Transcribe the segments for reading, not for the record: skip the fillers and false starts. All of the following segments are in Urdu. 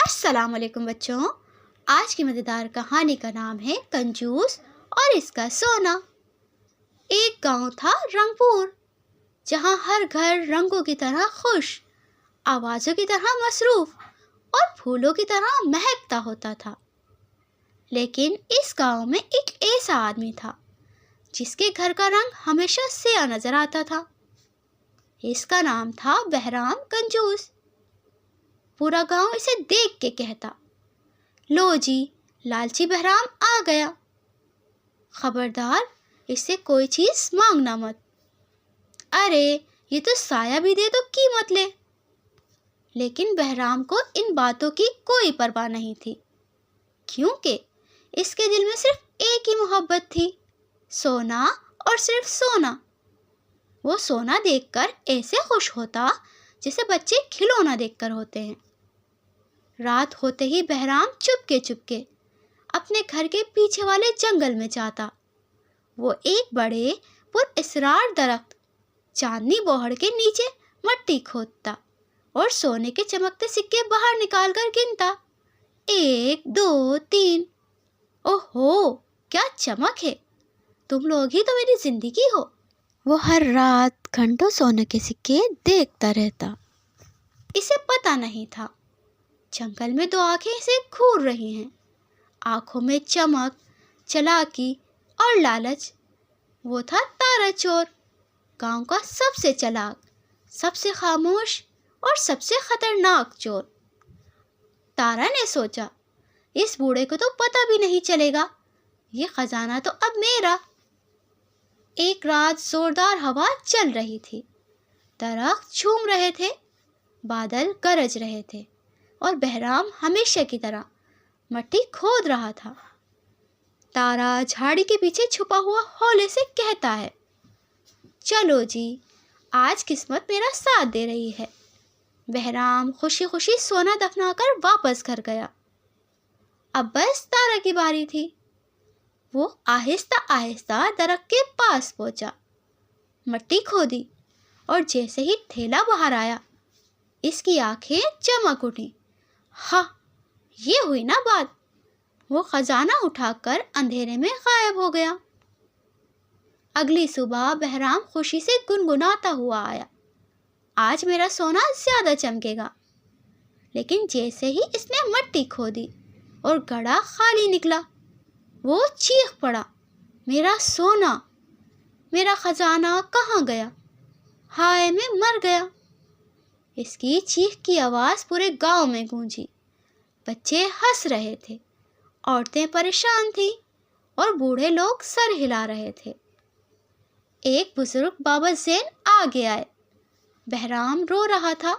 السلام علیکم بچوں، آج کی مزیدار کہانی کا نام ہے کنجوس اور اس کا سونا۔ ایک گاؤں تھا رنگپور، جہاں ہر گھر رنگوں کی طرح خوش، آوازوں کی طرح مصروف اور پھولوں کی طرح مہکتا ہوتا تھا۔ لیکن اس گاؤں میں ایک ایسا آدمی تھا جس کے گھر کا رنگ ہمیشہ سیاہ نظر آتا تھا۔ اس کا نام تھا بہرام کنجوس۔ پورا گاؤں اسے دیکھ کے کہتا، لو جی، لالچی بہرام آ گیا، خبردار اس سے کوئی چیز مانگنا مت۔ ارے یہ تو سایہ بھی دے تو قیمت لے۔ لیکن بہرام کو ان باتوں کی کوئی پرواہ نہیں تھی، کیونکہ اس کے دل میں صرف ایک ہی محبت تھی، سونا اور صرف سونا۔ وہ سونا دیکھ کر ایسے خوش ہوتا جیسے بچے کھلونا دیکھ کر ہوتے ہیں۔ رات ہوتے ہی بہرام چپکے اپنے گھر کے پیچھے والے جنگل میں جاتا۔ وہ ایک بڑے پر اسرار درخت چاندنی بوہڑ کے نیچے مٹی کھودتا اور سونے کے چمکتے سکے باہر نکال کر گنتا، 1 2 3۔ اوہو کیا چمک ہے، تم لوگ ہی تو میری زندگی ہو۔ وہ ہر رات گھنٹوں سونے کے سکے دیکھتا رہتا۔ اسے پتہ نہیں تھا جنگل میں 2 آنکھیں اسے گھور رہی ہیں، آنکھوں میں چمک، چالاکی اور لالچ۔ وہ تھا تارا چور، گاؤں کا سب سے چالاک، سب سے خاموش اور سب سے خطرناک چور۔ تارا نے سوچا، اس بوڑھے کو تو پتہ بھی نہیں چلے گا، یہ خزانہ تو اب میرا۔ ایک رات زوردار ہوا چل رہی تھی، درخت جھوم رہے تھے، بادل گرج رہے تھے اور بہرام ہمیشہ کی طرح مٹی کھود رہا تھا۔ تارا جھاڑی کے پیچھے چھپا ہوا ہولے سے کہتا ہے، چلو جی، آج قسمت میرا ساتھ دے رہی ہے۔ بہرام خوشی خوشی سونا دفنا کر واپس گھر گیا۔ اب بس تارا کی باری تھی۔ وہ آہستہ آہستہ درخت کے پاس پہنچا، مٹی کھودی اور جیسے ہی تھیلا باہر آیا، اس کی آنکھیں چمک اٹھیں۔ ہاں، یہ ہوئی نا بات۔ وہ خزانہ اٹھا کر اندھیرے میں غائب ہو گیا۔ اگلی صبح بہرام خوشی سے گنگناتا ہوا آیا، آج میرا سونا زیادہ چمکے گا۔ لیکن جیسے ہی اس نے مٹی کھودی اور گڑھا خالی نکلا، وہ چیخ پڑا، میرا سونا، میرا خزانہ کہاں گیا؟ ہائے میں مر گیا۔ اس کی چیخ کی آواز پورے گاؤں میں گونجی۔ بچے ہنس رہے تھے، عورتیں پریشان تھیں اور بوڑھے لوگ سر ہلا رہے تھے۔ ایک بزرگ بابا زین آگے آئے۔ بہرام رو رہا تھا،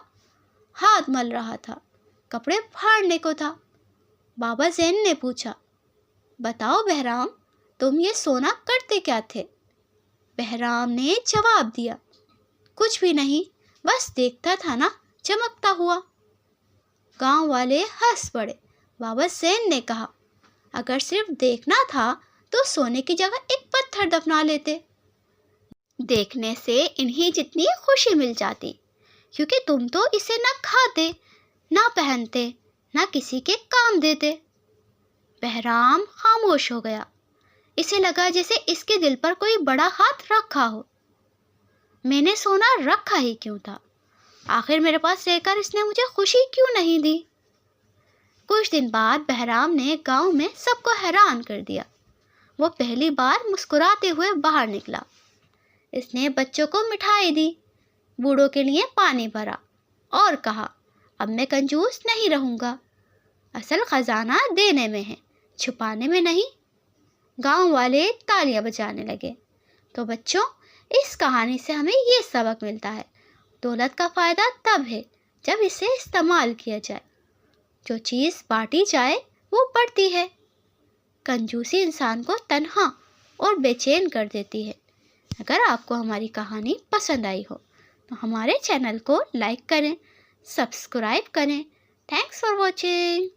ہاتھ مل رہا تھا، کپڑے پھاڑنے کو تھا۔ بابا زین نے پوچھا، بتاؤ بہرام، تم یہ سونا کرتے کیا تھے؟ بہرام نے جواب دیا، کچھ بھی نہیں، بس دیکھتا تھا نا، چمکتا ہوا۔ گاؤں والے ہنس پڑے۔ بابا زین نے کہا، اگر صرف دیکھنا تھا تو سونے کی جگہ ایک پتھر دفنا لیتے، دیکھنے سے انہیں جتنی خوشی مل جاتی، کیونکہ تم تو اسے نہ کھاتے، نہ پہنتے، نہ کسی کے کام دیتے۔ بہرام خاموش ہو گیا۔ اسے لگا جیسے اس کے دل پر کوئی بڑا ہاتھ رکھا ہو۔ میں نے سونا رکھا ہی کیوں تھا؟ آخر میرے پاس رہ کر اس نے مجھے خوشی کیوں نہیں دی؟ کچھ دن بعد بہرام نے گاؤں میں سب کو حیران کر دیا۔ وہ پہلی بار مسکراتے ہوئے باہر نکلا۔ اس نے بچوں کو مٹھائی دی، بوڑھوں کے لیے پانی بھرا اور کہا، اب میں کنجوس نہیں رہوں گا، اصل خزانہ دینے میں ہے، چھپانے میں نہیں۔ گاؤں والے تالیاں بجانے لگے۔ تو بچوں، اس کہانی سے ہمیں یہ سبق ملتا ہے، دولت کا فائدہ تب ہے جب اسے استعمال کیا جائے۔ جو چیز بانٹی جائے وہ بڑھتی ہے، کنجوسی انسان کو تنہا اور بے چین کر دیتی ہے۔ اگر آپ کو ہماری کہانی پسند آئی ہو تو ہمارے چینل کو لائک کریں، سبسکرائب کریں۔ Thanks for watching.